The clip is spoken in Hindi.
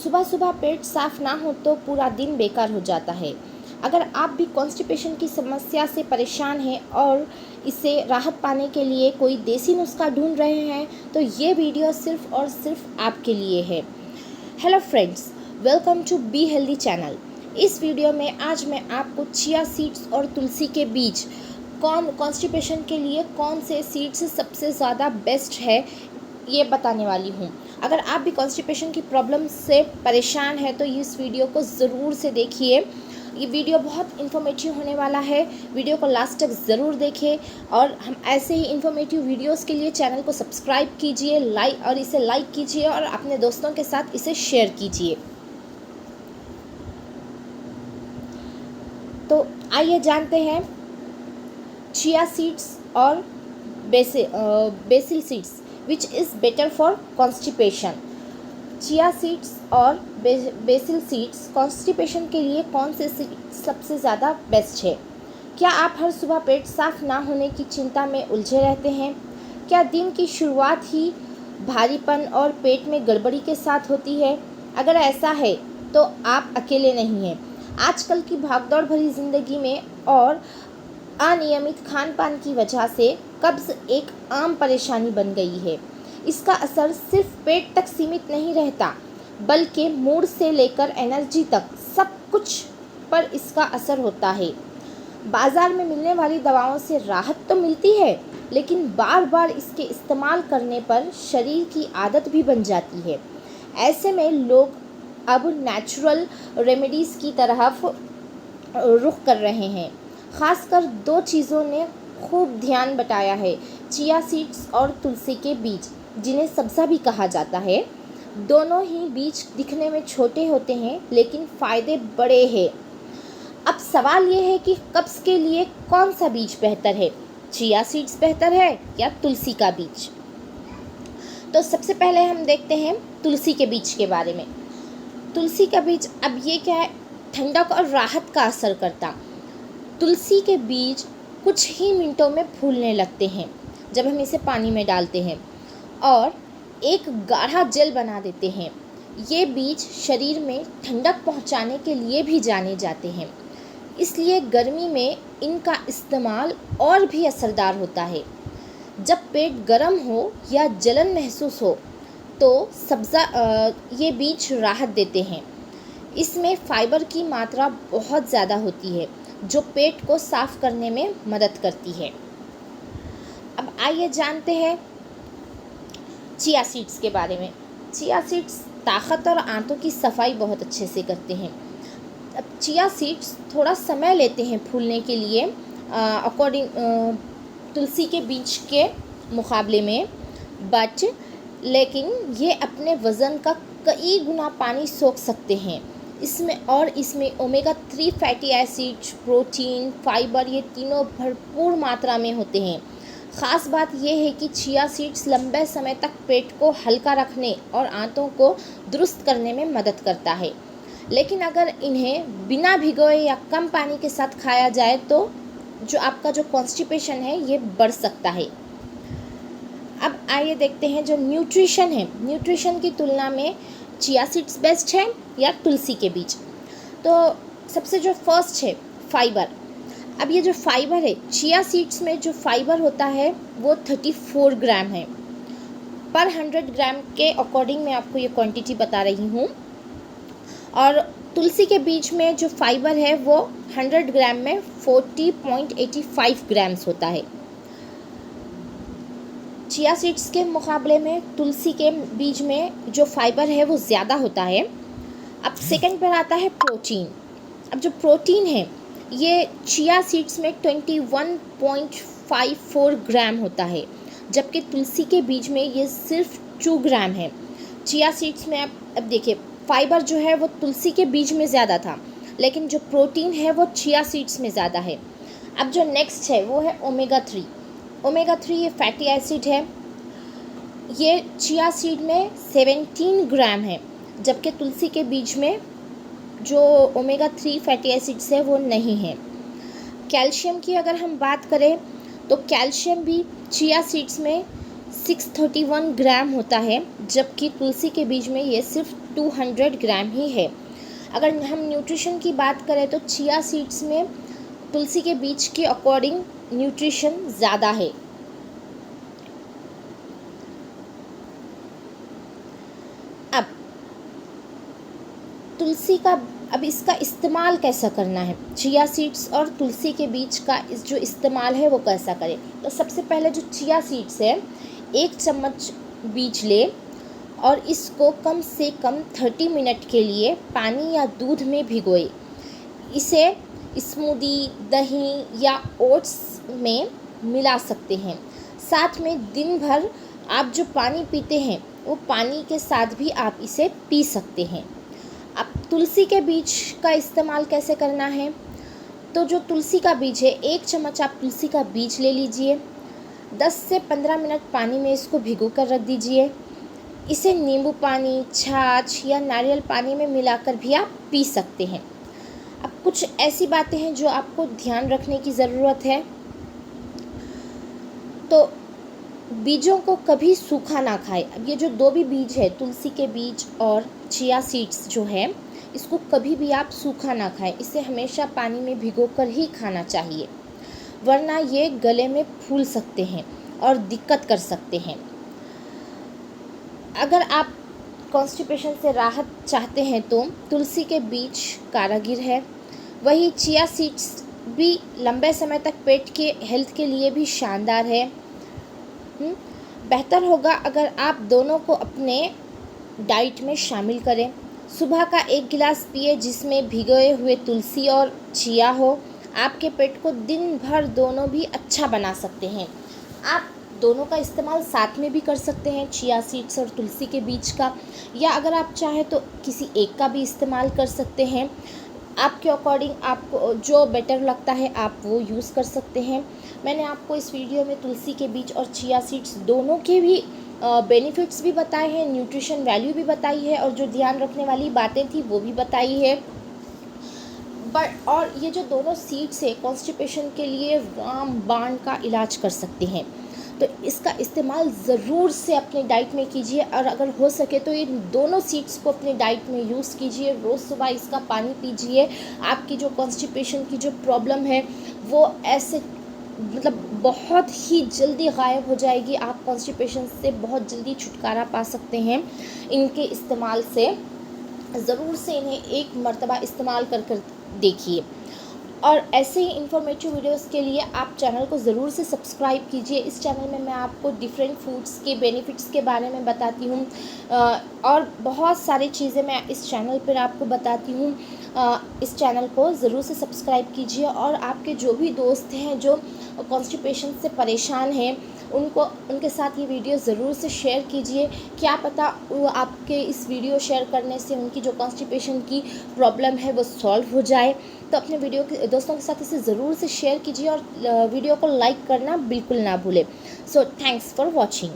सुबह सुबह पेट साफ ना हो तो पूरा दिन बेकार हो जाता है। अगर आप भी कॉन्स्टिपेशन की समस्या से परेशान हैं और इससे राहत पाने के लिए कोई देसी नुस्खा ढूंढ रहे हैं तो ये वीडियो सिर्फ और सिर्फ आपके लिए है। Hello friends, welcome to be healthy channel. इस वीडियो में आज मैं आपको चिया सीड्स और तुलसी के बीज कॉन्स्टिपेशन के लिए कौन से सीड्स सबसे ज़्यादा बेस्ट है ये बताने वाली हूँ। अगर आप भी कॉन्स्टिपेशन की प्रॉब्लम से परेशान है तो इस वीडियो को ज़रूर से देखिए। ये वीडियो बहुत इन्फॉर्मेटिव होने वाला है, वीडियो को लास्ट तक ज़रूर देखें और हम ऐसे ही इन्फॉर्मेटिव वीडियोस के लिए चैनल को सब्सक्राइब कीजिए, इसे लाइक कीजिए और अपने दोस्तों के साथ इसे शेयर कीजिए। तो आइए जानते हैं चिया सीड्स और BECIL seeds which is better for constipation. Chia seeds और बेसिल सीड्स कॉन्स्टिपेशन के लिए कौन से सीड्स सबसे ज़्यादा बेस्ट है? क्या आप हर सुबह पेट साफ ना होने की चिंता में उलझे रहते हैं? क्या दिन की शुरुआत ही भारीपन और पेट में गड़बड़ी के साथ होती है? अगर ऐसा है तो आप अकेले नहीं हैं। आजकल की भागदौड़ भरी ज़िंदगी में और अनियमित खान पान की वजह से कब्ज़ एक आम परेशानी बन गई है। इसका असर सिर्फ पेट तक सीमित नहीं रहता बल्कि मूड से लेकर एनर्जी तक सब कुछ पर इसका असर होता है। बाज़ार में मिलने वाली दवाओं से राहत तो मिलती है लेकिन बार बार इसके इस्तेमाल करने पर शरीर की आदत भी बन जाती है। ऐसे में लोग अब नेचुरल रेमेडीज़ की तरफ रुख कर रहे हैं। ख़ासकर दो चीज़ों ने खूब ध्यान बटाया है, चिया सीड्स और तुलसी के बीज, जिन्हें सब्ज़ा भी कहा जाता है। दोनों ही बीज दिखने में छोटे होते हैं लेकिन फ़ायदे बड़े हैं। अब सवाल ये है कि कब्ज़ के लिए कौन सा बीज बेहतर है, चिया सीड्स बेहतर है या तुलसी का बीज? तो सबसे पहले हम देखते हैं तुलसी के बीज के बारे में। तुलसी का बीज, अब ये क्या है, ठंडक और राहत का असर करता। तुलसी के बीज कुछ ही मिनटों में फूलने लगते हैं जब हम इसे पानी में डालते हैं और एक गाढ़ा जेल बना देते हैं। ये बीज शरीर में ठंडक पहुंचाने के लिए भी जाने जाते हैं, इसलिए गर्मी में इनका इस्तेमाल और भी असरदार होता है। जब पेट गर्म हो या जलन महसूस हो तो ये बीज राहत देते हैं। इसमें फाइबर की मात्रा बहुत ज़्यादा होती है जो पेट को साफ़ करने में मदद करती है। अब आइए जानते हैं चिया सीड्स के बारे में। चिया सीड्स ताकत और आंतों की सफाई बहुत अच्छे से करते हैं। अब चिया सीड्स थोड़ा समय लेते हैं फूलने के लिए तुलसी के बीज के मुकाबले में, लेकिन ये अपने वज़न का कई गुना पानी सोख सकते हैं। इसमें omega 3 fatty acids, protein, fibre, ये तीनों भरपूर मात्रा में होते हैं। ख़ास बात यह है कि चिया सीड्स लंबे समय तक पेट को हल्का रखने और आंतों को दुरुस्त करने में मदद करता है। लेकिन अगर इन्हें बिना भिगोए या कम पानी के साथ खाया जाए तो आपका जो कॉन्स्टिपेशन है ये बढ़ सकता है। अब आइए देखते हैं जो न्यूट्रिशन है, न्यूट्रिशन की तुलना में चिया सीड्स बेस्ट है या तुलसी के बीज। तो सबसे जो फर्स्ट है फाइबर। अब ये जो फाइबर है, चिया सीड्स में जो फाइबर होता है वो 34 ग्राम है पर 100 ग्राम के अकॉर्डिंग मैं आपको ये क्वांटिटी बता रही हूँ। और तुलसी के बीज में जो फाइबर है वो 100 ग्राम में 40.85 ग्राम्स होता है। चिया सीड्स के मुकाबले में तुलसी के बीज में जो फाइबर है वो ज़्यादा होता है। अब सेकंड पर आता है प्रोटीन। अब जो प्रोटीन है ये चिया सीड्स में 21.54 ग्राम होता है जबकि तुलसी के बीज में ये सिर्फ 2 ग्राम है। चिया सीड्स में अब देखिए फाइबर जो है वो तुलसी के बीज में ज़्यादा था लेकिन जो प्रोटीन है वो चिया सीड्स में ज़्यादा है। अब जो नेक्स्ट है वो है ओमेगा 3। ओमेगा 3 ये फैटी एसिड है, ये चिया सीड में 17 ग्राम है जबकि तुलसी के बीज में जो ओमेगा 3 फैटी एसिड्स है वो नहीं है। कैल्शियम की अगर हम बात करें तो कैल्शियम भी चिया सीड्स में 631 ग्राम होता है, जबकि तुलसी के बीज में ये सिर्फ 200 ग्राम ही है। अगर हम न्यूट्रिशन की बात करें तो चिया सीड्स में तुलसी के बीज के अकॉर्डिंग न्यूट्रिशन ज़्यादा है। अब इसका इस्तेमाल कैसा करना है, चिया सीड्स और तुलसी के बीज का जो इस्तेमाल है वो कैसा करें। तो सबसे पहले जो चिया सीड्स है, 1 चम्मच बीज ले और इसको कम से कम 30 मिनट के लिए पानी या दूध में भिगोए। इसे स्मूदी, दही या ओट्स में मिला सकते हैं। साथ में दिन भर आप जो पानी पीते हैं वो पानी के साथ भी आप इसे पी सकते हैं। अब तुलसी के बीज का इस्तेमाल कैसे करना है, तो जो तुलसी का बीज है, 1 चम्मच आप तुलसी का बीज ले लीजिए, 10 से 15 मिनट पानी में इसको भिगो कर रख दीजिए। इसे नींबू पानी, छाछ या नारियल पानी में मिलाकर भी आप पी सकते हैं। अब कुछ ऐसी बातें हैं जो आपको ध्यान रखने की ज़रूरत है। तो बीजों को कभी सूखा ना खाएं। अब ये जो 2 भी बीज है, तुलसी के बीज और चिया सीड्स जो है, इसको कभी भी आप सूखा ना खाएं। इसे हमेशा पानी में भिगोकर ही खाना चाहिए, वरना ये गले में फूल सकते हैं और दिक्कत कर सकते हैं। अगर आप कॉन्स्टिपेशन से राहत चाहते हैं तो तुलसी के बीज कारागिर है। वही चिया सीड्स भी लंबे समय तक पेट के हेल्थ के लिए भी शानदार है। बेहतर होगा अगर आप दोनों को अपने डाइट में शामिल करें। सुबह का 1 गिलास पिए जिसमें भिगोए हुए तुलसी और चिया हो। आपके पेट को दिन भर दोनों भी अच्छा बना सकते हैं। आप दोनों का इस्तेमाल साथ में भी कर सकते हैं, चिया सीड्स और तुलसी के बीज का, या अगर आप चाहें तो किसी एक का भी इस्तेमाल कर सकते हैं। आपके अकॉर्डिंग आपको जो बेटर लगता है आप वो यूज़ कर सकते हैं। मैंने आपको इस वीडियो में तुलसी के बीज और चिया सीड्स दोनों के भी बेनिफिट्स भी बताए हैं, न्यूट्रिशन वैल्यू भी बताई है और जो ध्यान रखने वाली बातें थी वो भी बताई है। और ये जो दोनों सीड्स है कॉन्स्टिपेशन के लिए रामबाण का इलाज कर सकते हैं। तो इसका इस्तेमाल ज़रूर से अपने डाइट में कीजिए और अगर हो सके तो इन दोनों सीड्स को अपने डाइट में यूज़ कीजिए। रोज़ सुबह इसका पानी पीजिए। आपकी जो कॉन्स्टिपेशन की जो प्रॉब्लम है वो ऐसे बहुत ही जल्दी गायब हो जाएगी। आप कॉन्स्टिपेशन से बहुत जल्दी छुटकारा पा सकते हैं इनके इस्तेमाल से। ज़रूर से इन्हें एक मर्तबा इस्तेमाल कर देखिए। और ऐसे ही इन्फॉर्मेटिव वीडियोस के लिए आप चैनल को ज़रूर से सब्सक्राइब कीजिए। इस चैनल में मैं आपको डिफरेंट फूड्स के बेनिफिट्स के बारे में बताती हूँ और बहुत सारी चीज़ें मैं इस चैनल पर आपको बताती हूँ। इस चैनल को ज़रूर से सब्सक्राइब कीजिए और आपके जो भी दोस्त हैं जो कॉन्स्टिपेशन से परेशान हैं उनके साथ ये वीडियो ज़रूर से शेयर कीजिए। क्या पता आपके इस वीडियो शेयर करने से उनकी जो कॉन्स्टिपेशन की प्रॉब्लम है वो सॉल्व हो जाए। तो अपने वीडियो के दोस्तों के साथ इसे ज़रूर से शेयर कीजिए और वीडियो को लाइक करना बिल्कुल ना भूलें। So thanks for watching.